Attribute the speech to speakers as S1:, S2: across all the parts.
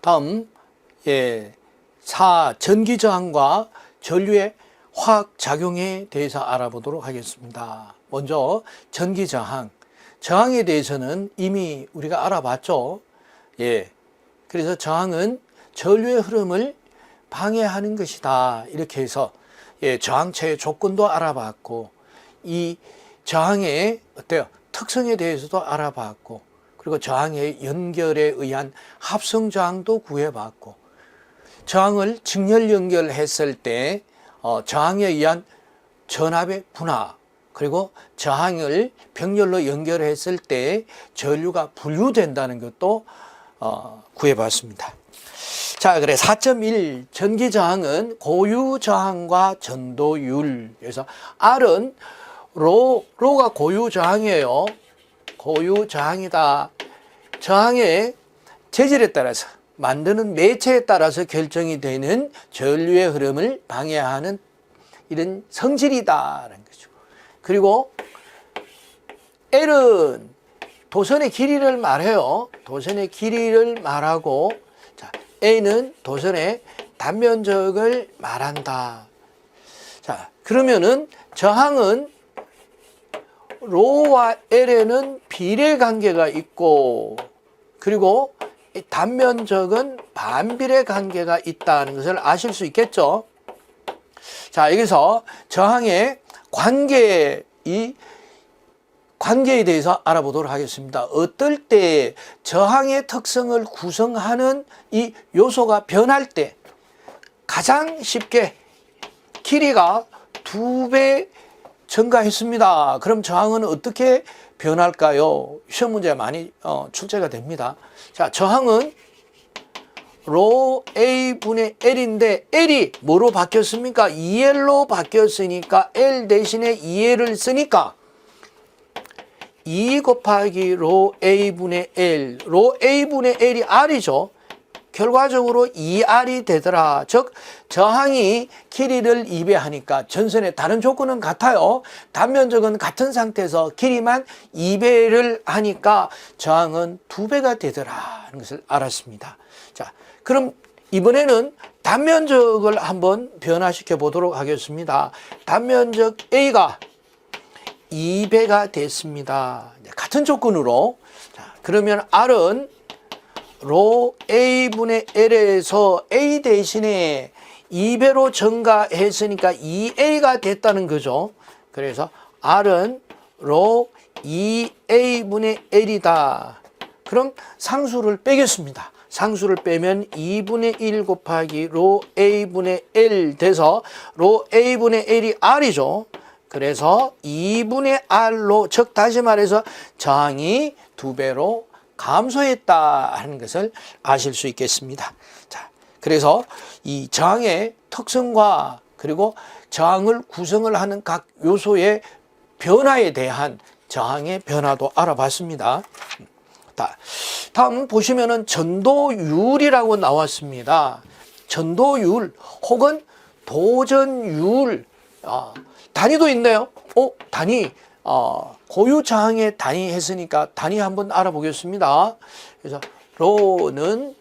S1: 다음 전기저항과 전류의 화학작용에 대해서 알아보도록 하겠습니다. 먼저 전기저항. 저항에 대해서는 이미 우리가 알아봤죠. 그래서 저항은 전류의 흐름을 방해하는 것이다. 이렇게 해서 저항체의 조건도 알아봤고, 이 저항의 특성에 대해서도 알아봤고, 그리고 저항의 연결에 의한 합성 저항도 구해봤고, 저항을 직렬 연결했을 때 저항에 의한 전압의 분화, 그리고 저항을 병렬로 연결했을 때 전류가 분류된다는 것도 구해봤습니다. 자, 그래 4.1 전기저항은 고유저항과 전도율. 그래서 R은 로가 고유저항이에요. 고유저항이다. 저항의 재질에 따라서, 만드는 매체에 따라서 결정이 되는 전류의 흐름을 방해하는 이런 성질이다라는 거죠. 그리고 L은 도선의 길이를 말해요. 도선의 길이를 말하고, 자, A는 도선의 단면적을 말한다. 자, 그러면은 저항은 로와 L에는 비례 관계가 있고, 그리고 단면적은 반비례 관계가 있다는 것을 아실 수 있겠죠. 자, 여기서 저항의 관계에 대해서 알아보도록 하겠습니다. 어떨 때 저항의 특성을 구성하는 이 요소가 변할 때 가장 쉽게 길이가 2배 증가했습니다. 그럼 저항은 어떻게 변할까요? 시험 문제 많이 출제가 됩니다. 자, 저항은 로 A분의 L인데 L이 뭐로 바뀌었습니까? 2L로 바뀌었으니까 L 대신에 2L을 쓰니까 2 곱하기 로 A분의 L, 로 A분의 L이 R이죠. 결과적으로 2R이 되더라. 즉 저항이 길이를 2배하니까 전선의 다른 조건은 같아요. 단면적은 같은 상태에서 길이만 2배를 하니까 저항은 2배가 되더라는 것을 알았습니다. 자, 그럼 이번에는 단면적을 한번 변화시켜 보도록 하겠습니다. 단면적 A가 2배가 됐습니다. 같은 조건으로. 자, 그러면 R은 로 A분의 L에서 A 대신에 2배로 증가했으니까 2A가 됐다는 거죠. 그래서 R은 로 2A분의 L이다. 그럼 상수를 빼겠습니다. 상수를 빼면 2분의 1 곱하기 로 A분의 L 돼서 로 A분의 L이 R이죠. 그래서 2분의 R로, 즉 다시 말해서 저항이 2배로 감소했다 하는 것을 아실 수 있겠습니다. 자, 그래서 이 저항의 특성과 그리고 저항을 구성을 하는 각 요소의 변화에 대한 저항의 변화도 알아봤습니다. 다음 보시면은 전도율이라고 나왔습니다. 전도율 혹은 도전율, 단위도 있네요. 단위. 고유 저항의 단위 했으니까 단위 한번 알아보겠습니다. 그래서 로는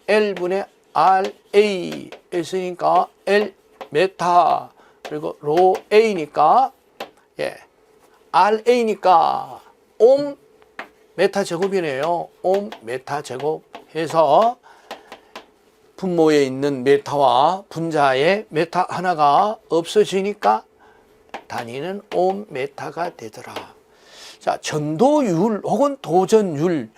S1: L분의 RA 했으니까 L 메타, 그리고 로 A니까 RA니까 옴 메타 제곱이네요. 옴 메타 제곱 해서 분모에 있는 메타와 분자의 메타 하나가 없어지니까 단위는 옴 메타가 되더라. 자, 전도율 혹은 도전율,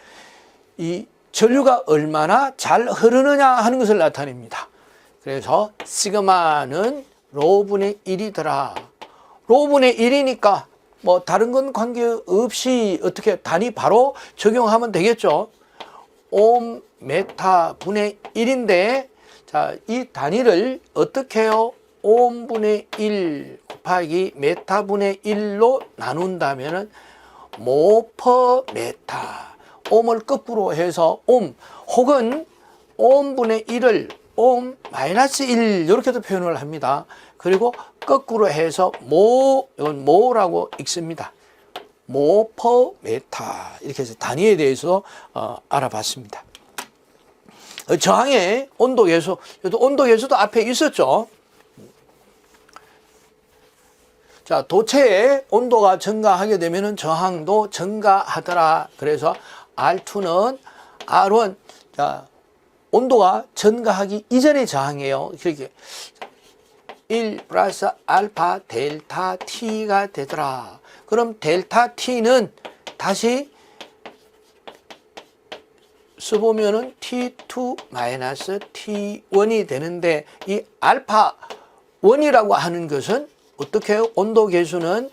S1: 이 전류가 얼마나 잘 흐르느냐 하는 것을 나타냅니다. 그래서 시그마는 로분의 1이더라. 로분의 1이니까 뭐 다른 건 관계없이 어떻게 단위 바로 적용하면 되겠죠. 옴 메타 분의 1인데, 자, 이 단위를 어떻게 해요? 옴분의 1 곱하기 메타분의 1로 나눈다면은 모 퍼 메타, 옴을 거꾸로 해서 옴 혹은 옴분의 1을 옴 마이너스 1 이렇게도 표현을 합니다. 그리고 거꾸로 해서 이건 모라고 읽습니다. 모 퍼 메타, 이렇게 해서 단위에 대해서 알아봤습니다. 저항의 온도 계수, 온도 계수도 앞에 있었죠. 자, 도체의 온도가 증가하게 되면 저항도 증가하더라. 그래서 R2는 R1, 자, 온도가 증가하기 이전의 저항이에요. 그렇게 1 플러스 알파 델타 T가 되더라. 그럼 델타 T는 다시 써보면은 T2 마이너스 T1이 되는데, 이 알파 1이라고 하는 것은 어떻게 해요? 온도 계수는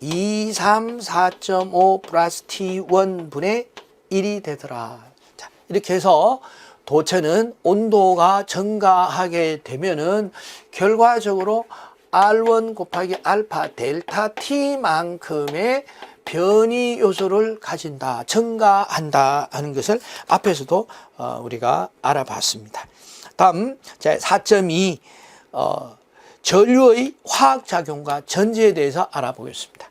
S1: 234.5 플러스 T1 분의 1이 되더라. 자, 이렇게 해서 도체는 온도가 증가하게 되면은 결과적으로 R1 곱하기 알파 델타 T만큼의 변이 요소를 가진다, 증가한다 하는 것을 앞에서도 우리가 알아봤습니다. 다음 4.2 전류의 화학작용과 전지에 대해서 알아보겠습니다.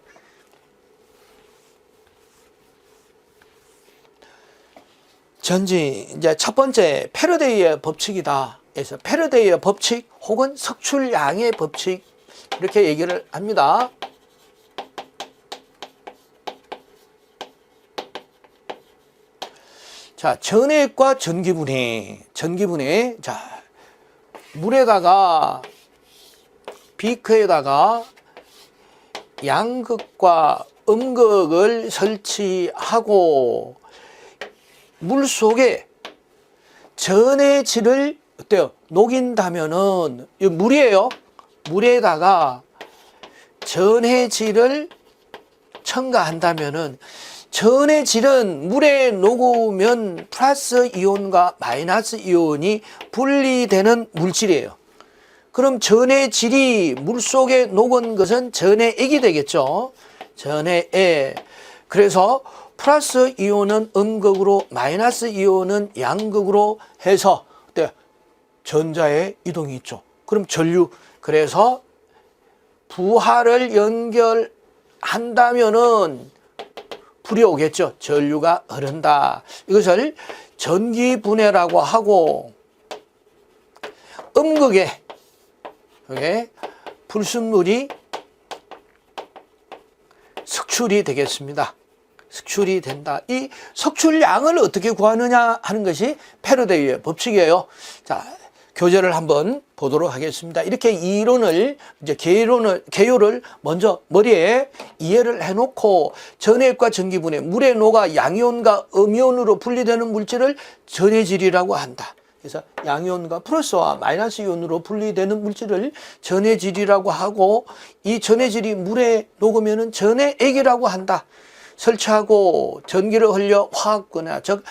S1: 전지, 이제 첫 번째 패러데이의 법칙이다. 그래서 패러데이의 법칙 혹은 석출량의 법칙, 이렇게 얘기를 합니다. 자, 전해액과 전기분해. 자, 물에다가, 비커에다가 양극과 음극을 설치하고 물 속에 전해질을 어때요? 녹인다면은, 이 물이에요. 물에다가 전해질을 첨가한다면은, 전해질은 물에 녹으면 플러스 이온과 마이너스 이온이 분리되는 물질이에요. 그럼 전해질이 물속에 녹은 것은 전해액이 되겠죠. 전해액. 그래서 플러스 이온은 음극으로, 마이너스 이온은 양극으로 해서 전자의 이동이 있죠. 그럼 전류. 그래서 부하를 연결한다면은 불이 오겠죠. 전류가 흐른다. 이것을 전기분해라고 하고, 음극에 불순물이 석출이 되겠습니다. 석출이 된다. 이 석출량을 어떻게 구하느냐 하는 것이 패러데이의 법칙이에요. 자, 교재를 한번 보도록 하겠습니다. 이렇게 이론을, 이제 개요를 먼저 머리에 이해를 해놓고, 전해액과 전기분해, 물에 녹아 양이온과 음이온으로 분리되는 물질을 전해질이라고 한다. 그래서 양이온과 플러스와 마이너스 이온으로 분리되는 물질을 전해질이라고 하고, 이 전해질이 물에 녹으면 전해액이라고 한다. 설치하고 전기를 흘려 화학분해, 즉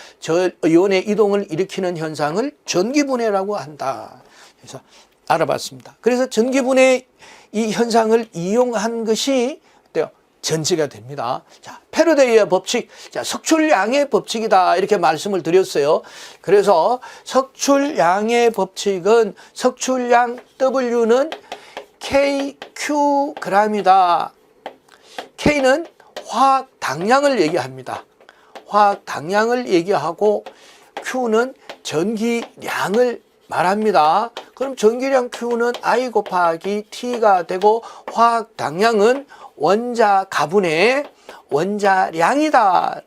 S1: 이온의 이동을 일으키는 현상을 전기분해라고 한다. 그래서 알아봤습니다. 그래서 전기분해 이 현상을 이용한 것이 어때요? 전지가 됩니다. 자, 패러데이의 법칙, 자, 석출량의 법칙이다, 이렇게 말씀을 드렸어요. 그래서 석출량의 법칙은, 석출량 W는 KQ g이다. K는 화학 당량을 얘기합니다. 화학 당량을 얘기하고, Q는 전기량을 말합니다. 그럼 전기량 Q는 I 곱하기 T가 되고, 화학 당량은 원자 가분의 원자량이다.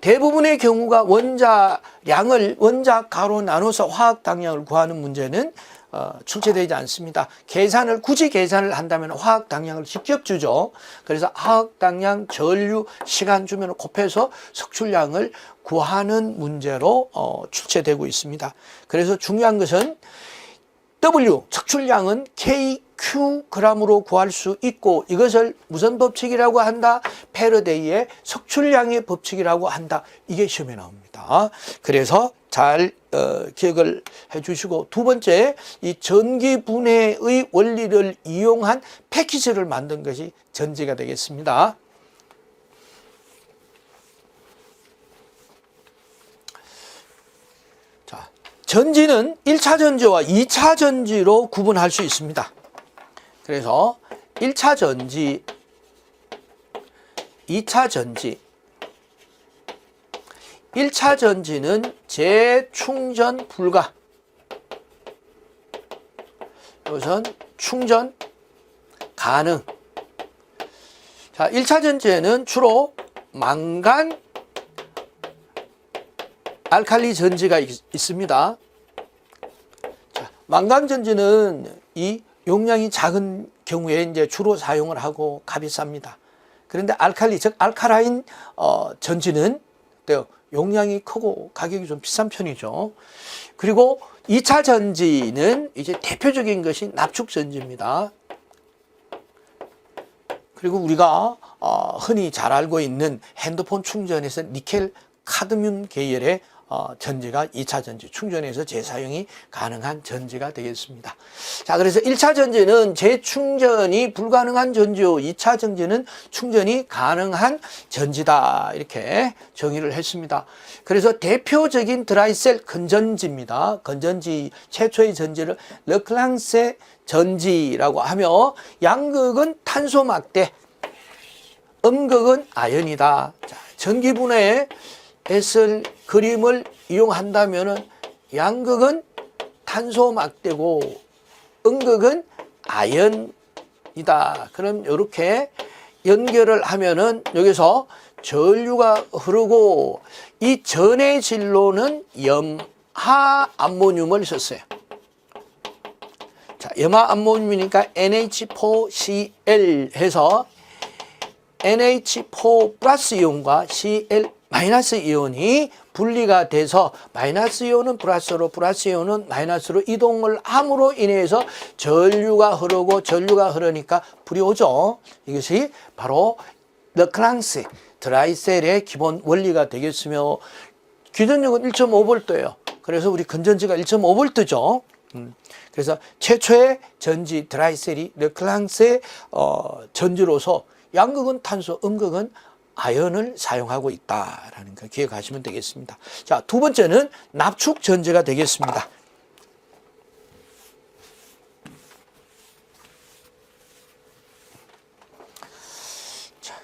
S1: 대부분의 경우가 원자량을 원자 가로 나눠서 화학 당량을 구하는 문제는 출제되지 않습니다. 굳이 계산을 한다면 화학 당량을 직접 주죠. 그래서 화학 당량, 전류, 시간 주면 곱해서 석출량을 구하는 문제로 출제되고 있습니다. 그래서 중요한 것은 W, 석출량은 KQ g으로 구할 수 있고, 이것을 무슨 법칙이라고 한다? 패러데이의 석출량의 법칙이라고 한다. 이게 시험에 나옵니다. 그래서 잘 기억을 해 주시고, 두 번째, 이 전기분해의 원리를 이용한 패키지를 만든 것이 전지가 되겠습니다. 자, 전지는 1차 전지와 2차 전지로 구분할 수 있습니다. 그래서 1차 전지, 2차 전지, 1차 전지는 재충전 불가. 우선 충전 가능. 자, 1차 전지에는 주로 망간 알칼리 전지가 있습니다. 자, 망간 전지는 이 용량이 작은 경우에 이제 주로 사용을 하고 값이 쌉니다. 그런데 알칼리, 즉 알카라인 전지는 용량이 크고 가격이 좀 비싼 편이죠. 그리고 2차 전지는 이제 대표적인 것이 납축 전지입니다. 그리고 우리가 흔히 잘 알고 있는 핸드폰 충전에서 니켈 카드뮴 계열의 전지가 2차 전지, 충전해서 재사용이 가능한 전지가 되겠습니다. 자, 그래서 1차 전지는 재충전이 불가능한 전지요. 2차 전지는 충전이 가능한 전지다. 이렇게 정의를 했습니다. 그래서 대표적인 드라이셀 건전지입니다. 건전지 최초의 전지를 르클랑세 전지라고 하며 양극은 탄소 막대, 음극은 아연이다. 자, 전기분해에 S를 그림을 이용한다면은 양극은 탄소 막대고 음극은 아연이다. 그럼 이렇게 연결을 하면은 여기서 전류가 흐르고 이 전의 진로는 염화 암모늄을 썼어요. 자, 염화 암모늄이니까 NH4Cl 해서 NH4 플러스 이온과 Cl 마이너스 이온이 분리가 돼서 마이너스 이온은 플러스로, 플러스 이온은 마이너스로 이동을 함으로 인해서 전류가 흐르고 전류가 흐르니까 불이 오죠. 이것이 바로 르클랑스 드라이셀의 기본 원리가 되겠으며 기전력은 1.5V예요. 그래서 우리 건전지가 1.5V죠. 그래서 최초의 전지 드라이셀이 르클랑스의 전지로서 양극은 탄소, 음극은 아연을 사용하고 있다라는 거 기억하시면 되겠습니다. 자, 두 번째는 납축 전지가 되겠습니다. 자,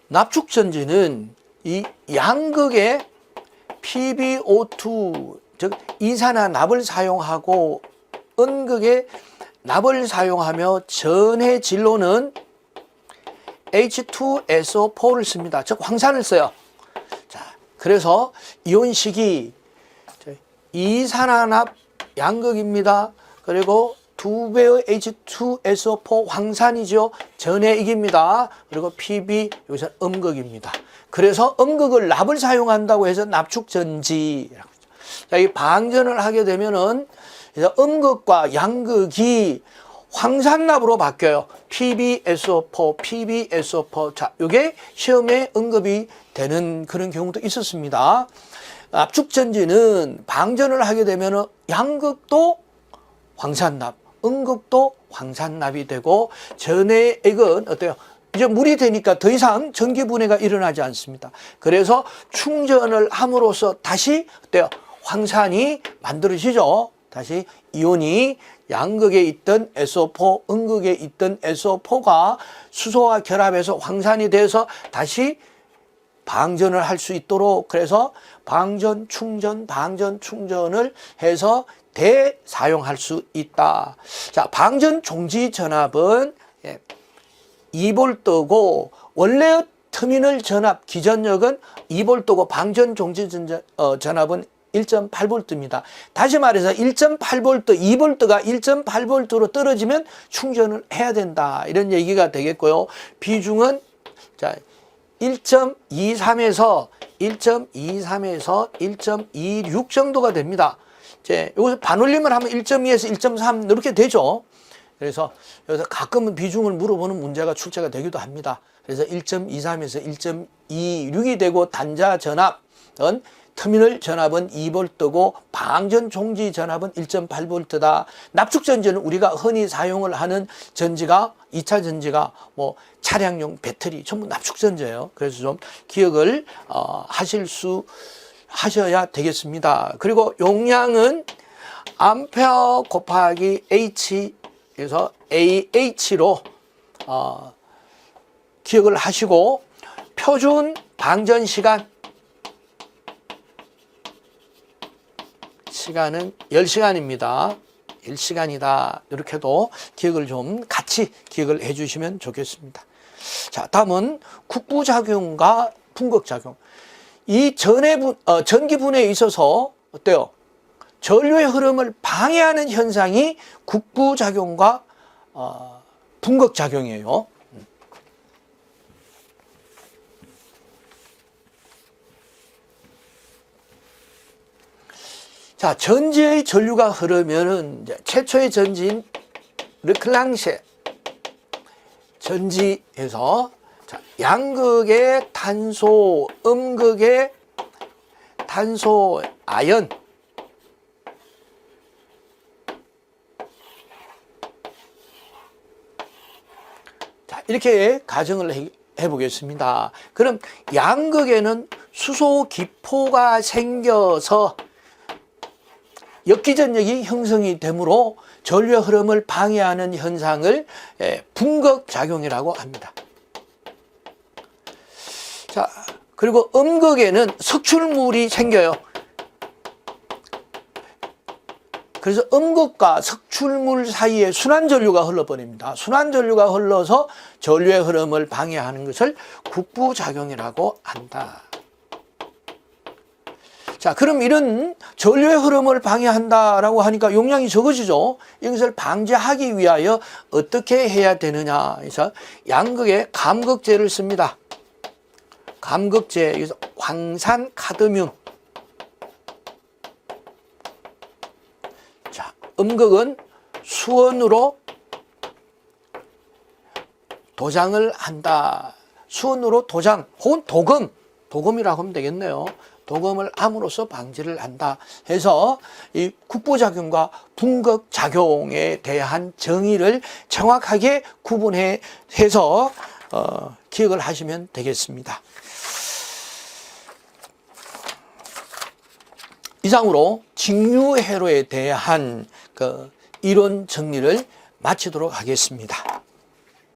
S1: 납축 전지는 이 양극의 PbO2, 즉 이산화납을 사용하고 음극의 납을 사용하며 전해 진로는 H2SO4를 씁니다. 즉 황산을 써요. 자, 그래서 이온식이 이산화납 양극입니다. 그리고 2배의 H2SO4 황산이죠. 전해익입니다. 그리고 Pb 여기서 음극입니다. 그래서 음극을 납을 사용한다고 해서 납축전지라고 하죠. 자, 이 방전을 하게 되면은 음극과 양극이 황산납으로 바뀌어요. PbSO4, PbSO4. 자, 이게 시험에 언급이 되는 그런 경우도 있었습니다. 납축전지는 방전을 하게 되면 양극도 황산납, 음극도 황산납이 되고 전해액은 어때요? 이제 물이 되니까 더 이상 전기 분해가 일어나지 않습니다. 그래서 충전을 함으로써 다시 어때요? 황산이 만들어지죠. 다시 이온이 양극에 있던 SO4, 음극에 있던 SO4가 수소와 결합해서 황산이 돼서 다시 방전을 할 수 있도록 그래서 방전, 충전을 해서 대사용할 수 있다. 자, 방전 종지 전압은 2V고 원래 터미널 전압 기전력은 2V고 방전 종지 전압은 1.8V입니다. 다시 말해서 1.8V, 2V가 1.8V로 떨어지면 충전을 해야 된다. 이런 얘기가 되겠고요. 비중은 자 1.23에서 1.26 정도가 됩니다. 이제 여기서 반올림을 하면 1.2에서 1.3 이렇게 되죠. 그래서 여기서 가끔은 비중을 물어보는 문제가 출제가 되기도 합니다. 그래서 1.23에서 1.26이 되고 단자 전압은 터미널 전압은 2V고 방전 종지 전압은 1.8V다. 납축 전지는 우리가 흔히 사용을 하는 전지가 2차 전지가 뭐 차량용 배터리 전부 납축 전지예요. 그래서 좀 기억을 하셔야 되겠습니다. 그리고 용량은 암페어 곱하기 H 그래서 AH로 기억을 하시고 표준 방전 시간 시간은 10시간입니다. 1시간이다. 이렇게도 기억을 좀 같이 기억을 해 주시면 좋겠습니다. 자, 다음은 국부작용과 분극작용. 이 전기분해에 있어서 어때요? 전류의 흐름을 방해하는 현상이 국부작용과 분극작용이에요. 자, 전지의 전류가 흐르면은 이제 최초의 전지인 르클랑셰 전지에서 자, 양극의 탄소, 음극의 탄소 아연, 자, 이렇게 가정을 해보겠습니다. 그럼 양극에는 수소 기포가 생겨서 역기전력이 형성이 되므로 전류의 흐름을 방해하는 현상을 분극작용이라고 합니다. 자, 그리고 음극에는 석출물이 생겨요. 그래서 음극과 석출물 사이에 순환전류가 흘러버립니다. 순환전류가 흘러서 전류의 흐름을 방해하는 것을 국부작용이라고 한다. 자, 그럼 이런 전류의 흐름을 방해한다라고 하니까 용량이 적어지죠. 이것을 방지하기 위하여 어떻게 해야 되느냐 해서 양극에 감극제를 씁니다. 감극제, 여기서 황산 카드뮴. 자, 음극은 수원으로 도장을 한다. 수원으로 도장 혹은 도금이라고 하면 되겠네요. 도금을 함으로써 방지를 한다 해서 이 국부작용과 분극작용에 대한 정의를 정확하게 구분해서 기억을 하시면 되겠습니다. 이상으로 직류회로에 대한 이론 정리를 마치도록 하겠습니다.